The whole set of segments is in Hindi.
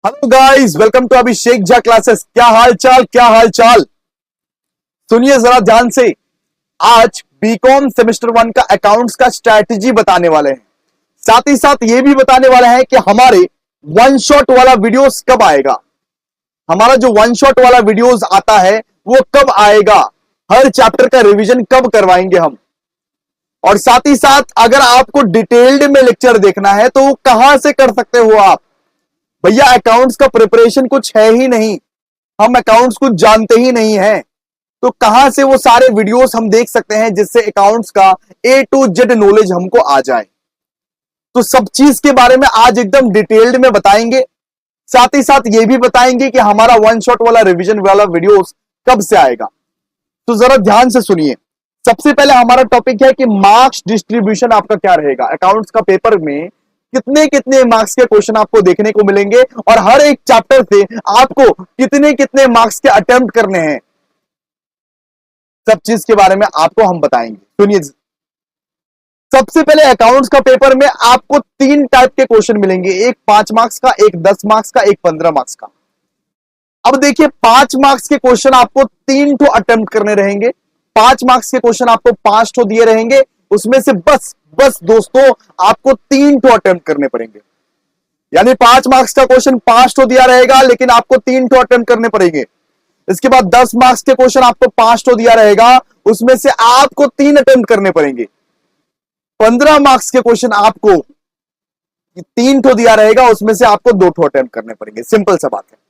Hello guys, welcome to Abhishek Jha classes. क्या हाल चाल, क्या हाल चाल। सुनिए जरा ध्यान से। आज बीकॉम सेमेस्टर 1 का अकाउंट्स का स्ट्रैटेजी बताने वाले हैं। साथ ही साथ ये भी बताने वाले हैं कि हमारे वन शॉट वाला वीडियोस कब आएगा। हमारा जो वन शॉट वाला वीडियोस आता है वो कब आएगा, हर चैप्टर का रिवीजन कब करवाएंगे हम। और साथ ही साथ अगर आपको डिटेल्ड में लेक्चर देखना है तो कहां से कर सकते हो आप। भैया अकाउंट्स का प्रिपरेशन कुछ है ही नहीं, हम अकाउंट्स कुछ जानते ही नहीं है, तो कहां से वो सारे वीडियोस हम देख सकते हैं जिससे अकाउंट्स का ए टू जेड नॉलेज हमको आ जाए। तो सब चीज के बारे में आज एकदम डिटेल्ड में बताएंगे। साथ ही साथ ये भी बताएंगे कि हमारा वन शॉट वाला रिवीजन वाला वीडियोस कब से आएगा। तो जरा ध्यान से सुनिए। सबसे पहले हमारा टॉपिक है कि मार्क्स डिस्ट्रीब्यूशन आपका क्या रहेगा। अकाउंट्स का पेपर में कितने कितने मार्क्स के क्वेश्चन आपको देखने को मिलेंगे और हर एक चैप्टर से आपको कितने कितने मार्क्स के अटेम्प्ट करने हैं, सब चीज के बारे में आपको हम बताएंगे। सुनिए, सबसे पहले अकाउंट्स का पेपर में आपको 3 टाइप के क्वेश्चन मिलेंगे, एक 5 मार्क्स का, एक 10 मार्क्स का, एक 15 मार्क्स का। अब देखिए 5 मार्क्स के क्वेश्चन आपको 3 ठो अटेम्प्ट करने रहेंगे। 5 मार्क्स के क्वेश्चन आपको 5 ठो दिए रहेंगे, उसमें से बस दोस्तों आपको 3 ठो अटेम्प्ट करने पड़ेंगे। यानी 5 मार्क्स का क्वेश्चन 5 ठो दिया रहेगा लेकिन आपको 3 ठो अटेम्प्ट करने पड़ेंगे। इसके बाद 10 मार्क्स के क्वेश्चन आपको 5 ठो दिया रहेगा, उसमें से आपको 3 अटेम्प्ट करने पड़ेंगे। 15 मार्क्स के क्वेश्चन आपको 3 ठो दिया रहेगा, उसमें से आपको 2 ठो अटेम्प्ट करने पड़ेंगे। सिंपल सा बात है।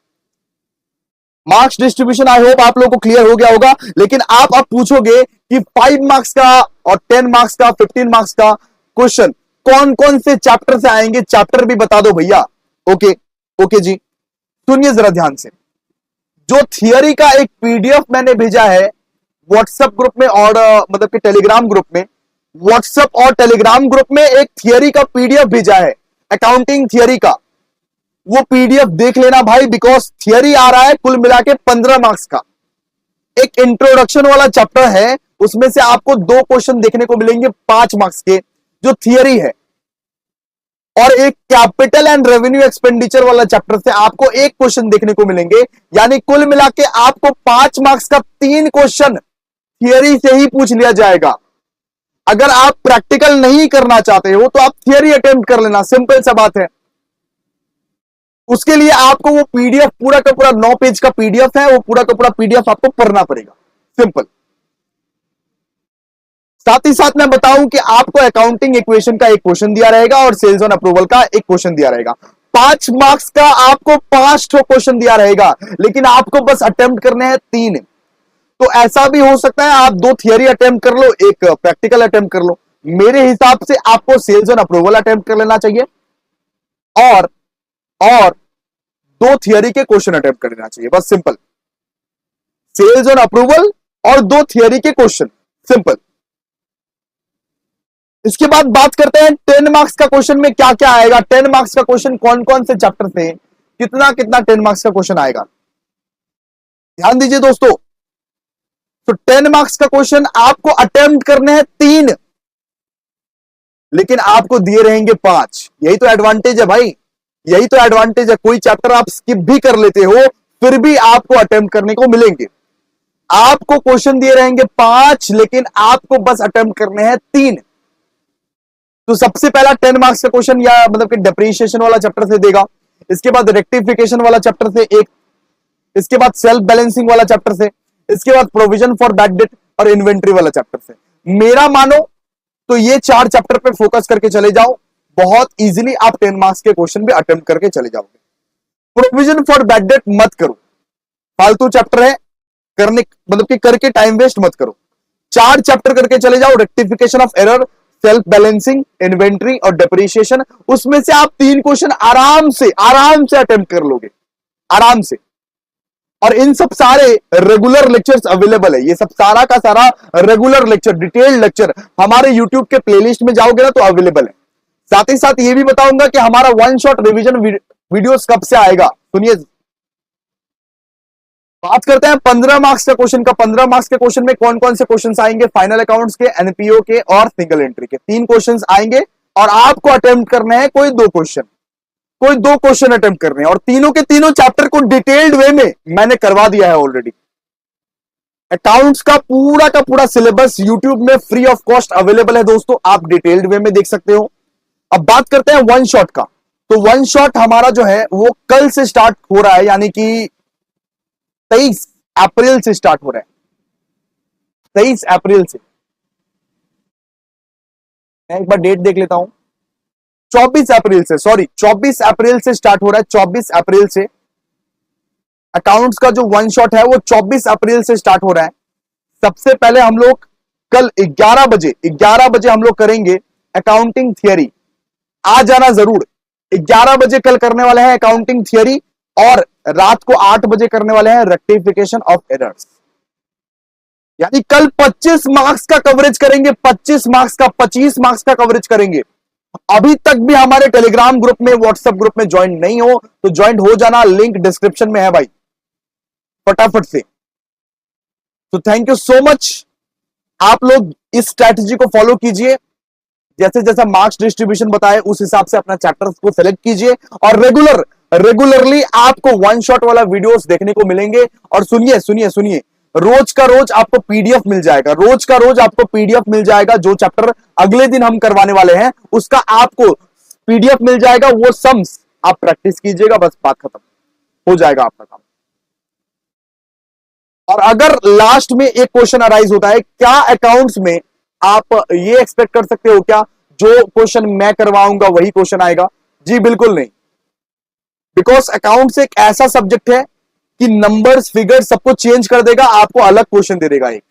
मार्क्स डिस्ट्रीब्यूशन आई होप आप लोगों को क्लियर हो गया होगा। लेकिन आप अब पूछोगे कि 5 मार्क्स का और 10 मार्क्स का 15 मार्क्स का क्वेश्चन कौन कौन से चैप्टर से आएंगे, चैप्टर भी बता दो भैया। ओके जी, सुनिए जरा ध्यान से। जो थियरी का एक पीडीएफ मैंने भेजा है व्हाट्सएप ग्रुप में और मतलब कि टेलीग्राम ग्रुप में, व्हाट्सएप और टेलीग्राम ग्रुप में एक थियरी का पीडीएफ भेजा है अकाउंटिंग थियरी का। वो पीडीएफ देख लेना भाई, बिकॉज थियरी आ रहा है कुल मिला के 15 मार्क्स का। एक इंट्रोडक्शन वाला चैप्टर है, उसमें से आपको 2 क्वेश्चन देखने को मिलेंगे 5 मार्क्स के जो थियरी है, और एक कैपिटल एंड रेवेन्यू एक्सपेंडिचर वाला चैप्टर से आपको 1 क्वेश्चन देखने को मिलेंगे। यानी कुल मिला के आपको 5 मार्क्स का 3 क्वेश्चन थियरी से ही पूछ लिया जाएगा। अगर आप प्रैक्टिकल नहीं करना चाहते हो तो आप थियरी अटेम्प्ट कर लेना, सिंपल सा बात है। उसके लिए आपको वो पीडीएफ पूरा का पूरा 9 पेज का पीडीएफ है, वो पूरा का पूरा पीडीएफ आपको पढ़ना पड़ेगा, सिंपल। साथ ही साथ मैं बताऊं कि आपको अकाउंटिंग इक्वेशन का एक क्वेश्चन दिया रहेगा और सेल्स ऑन अप्रूवल का एक क्वेश्चन दिया रहेगा। 5 मार्क्स का आपको 5 ठो क्वेश्चन दिया रहेगा, लेकिन आपको बस अटेम्प्ट करने हैं 3। तो ऐसा भी हो सकता है आप 2 थियरी अटेम्प्ट कर लो, एक प्रैक्टिकल अटेम्प्ट कर लो। मेरे हिसाब से आपको सेल्स ऑन अप्रूवल अटेम्प्ट कर लेना चाहिए और 2 थियरी के क्वेश्चन अटेम्प्ट कर लेना चाहिए, बस सिंपल। सेल्स ऑन अप्रूवल और 2 थियरी के क्वेश्चन, सिंपल। इसके बाद बात करते हैं 10 मार्क्स का क्वेश्चन में क्या क्या आएगा। 10 मार्क्स का क्वेश्चन कौन कौन से चैप्टर से कितना कितना 10 मार्क्स का क्वेश्चन आएगा, ध्यान दीजिए दोस्तों। तो 10 मार्क्स का क्वेश्चन आपको अटेम्प्ट करने हैं 3, लेकिन आपको दिए रहेंगे 5। यही तो एडवांटेज है भाई, यही तो एडवांटेज है। कोई चैप्टर आप स्किप भी कर लेते हो फिर भी आपको अटेम्प्ट करने को मिलेंगे। आपको क्वेश्चन दिए रहेंगे 5, लेकिन आपको बस अटेम्प्ट करने हैं 3। तो सबसे पहला 10 मार्क्स का क्वेश्चन या मतलब कि डेप्रिसिएशन वाला चैप्टर से देगा। इसके बाद रेक्टिफिकेशन वाला चैप्टर से एक, इसके बाद सेल्फ बैलेंसिंग वाला चैप्टर से, इसके बाद प्रोविजन फॉर बैड डेट और इन्वेंट्री वाला चैप्टर से। मेरा मानो तो ये 4 चैप्टर पे फोकस करके चले जाओ, बहुत इजीली आप 10 मार्क्स के क्वेश्चन भी अटेम्प्ट करके चले जाओगे। प्रोविजन फॉर बैड डेट मत करो, फालतू चैप्टर है, करने मतलब कि करके टाइम वेस्ट मत करो। 4 चैप्टर करके चले जाओ, rectification of error, self balancing, inventory और डेप्रिसिएशन। उसमें से आप 3 क्वेश्चन आराम से अटेम्प्ट कर लोगे, आराम से। और इन सब सारे रेगुलर लेक्चर्स अवेलेबल है, ये सब सारा का सारा रेगुलर लेक्चर, डिटेल्ड लेक्चर हमारे यूट्यूब के प्लेलिस्ट में जाओगे ना तो अवेलेबल है। साथ ही साथ ये भी बताऊंगा कि हमारा वन शॉट रिवीजन वीडियोस कब से आएगा। सुनिए, बात करते हैं 15 मार्क्स का क्वेश्चन का। 15 मार्क्स के क्वेश्चन में कौन कौन से क्वेश्चंस आएंगे, फाइनल अकाउंट्स के, एनपीओ के और सिंगल एंट्री के। 3 क्वेश्चंस आएंगे और आपको अटेम्प्ट करने हैं कोई 2 क्वेश्चन। कोई 2 क्वेश्चन अटेम्प्ट करने हैं और तीनों के तीनों चैप्टर को डिटेल्ड वे में मैंने करवा दिया है ऑलरेडी। अकाउंट्स का पूरा सिलेबस YouTube में फ्री ऑफ कॉस्ट अवेलेबल है दोस्तों, आप डिटेल्ड वे में देख सकते हो। अब बात करते हैं वन शॉट का। तो वन शॉट हमारा जो है वो कल से स्टार्ट हो रहा है, यानी कि 23 अप्रैल से स्टार्ट हो रहा है। 23 अप्रैल से, मैं एक बार डेट देख लेता हूं, 24 अप्रैल से, सॉरी 24 अप्रैल से स्टार्ट हो रहा है। 24 अप्रैल से अकाउंट्स का जो वन शॉट है वो 24 अप्रैल से स्टार्ट हो रहा है। सबसे पहले हम लोग कल 11 बजे हम लोग करेंगे अकाउंटिंग थियरी। आ जाना जरूर, 11 बजे कल करने वाले हैं अकाउंटिंग थियरी और रात को 8 बजे करने वाले हैं रेक्टिफिकेशन ऑफ एरर्स। यानी कल 25 मार्क्स का कवरेज करेंगे, 25 मार्क्स का, 25 मार्क्स का कवरेज करेंगे। अभी तक भी हमारे टेलीग्राम ग्रुप में, व्हाट्सएप ग्रुप में ज्वाइन नहीं हो तो ज्वाइन हो जाना, लिंक डिस्क्रिप्शन में है भाई, फटाफट से। तो थैंक यू सो मच। आप लोग इस स्ट्रैटेजी को फॉलो कीजिए, जैसे जैसा मार्क्स डिस्ट्रीब्यूशन बताए उस हिसाब से अपना चैप्टर्स को सेलेक्ट कीजिए और रेगुलरली आपको वन शॉट वाला वीडियोस देखने को मिलेंगे। और सुनिए, रोज का रोज आपको पीडीएफ मिल जाएगा, रोज का रोज आपको पीडीएफ मिल जाएगा। जो चैप्टर अगले दिन हम करवाने वाले हैं उसका आपको पीडीएफ मिल जाएगा। वो सम्स आप प्रैक्टिस कीजिएगा, बस बात खत्म, हो जाएगा आपका काम। और अगर लास्ट में एक क्वेश्चन अराइज होता है, क्या अकाउंट्स में आप ये एक्सपेक्ट कर सकते हो क्या जो क्वेश्चन मैं करवाऊंगा वही क्वेश्चन आएगा? जी बिल्कुल नहीं, बिकॉज अकाउंट्स एक ऐसा सब्जेक्ट है कि नंबर्स, फिगर्स सबको चेंज कर देगा, आपको अलग क्वेश्चन दे देगा। एक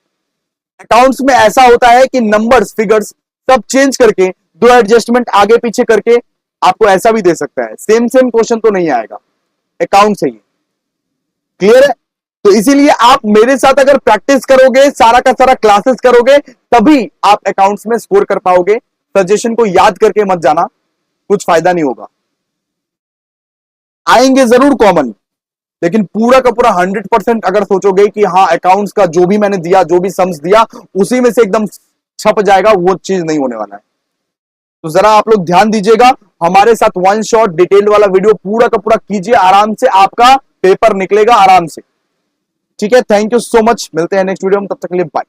अकाउंट्स में ऐसा होता है कि नंबर्स, फिगर्स सब चेंज करके, 2 एडजस्टमेंट आगे पीछे करके आपको ऐसा भी दे सकता है। सेम क्वेश्चन तो नहीं आएगा अकाउंट से। ही क्लियर है? तो इसीलिए आप मेरे साथ अगर प्रैक्टिस करोगे, सारा का सारा क्लासेस करोगे, तभी आप अकाउंट्स में स्कोर कर पाओगे। सजेशन को याद करके मत जाना, कुछ फायदा नहीं होगा। आएंगे जरूर कॉमन, लेकिन पूरा का पूरा 100% अगर सोचोगे कि हाँ अकाउंट्स का जो भी मैंने दिया, जो भी सम्स दिया उसी में से एकदम छप जाएगा, वो चीज नहीं होने वाला है। तो जरा आप लोग ध्यान दीजिएगा, हमारे साथ वन शॉट डिटेल्ड वाला वीडियो पूरा का पूरा कीजिए, आराम से आपका पेपर निकलेगा आराम से। ठीक है, थैंक यू सो मच, मिलते हैं नेक्स्ट वीडियो में, तब तक के लिए बाय।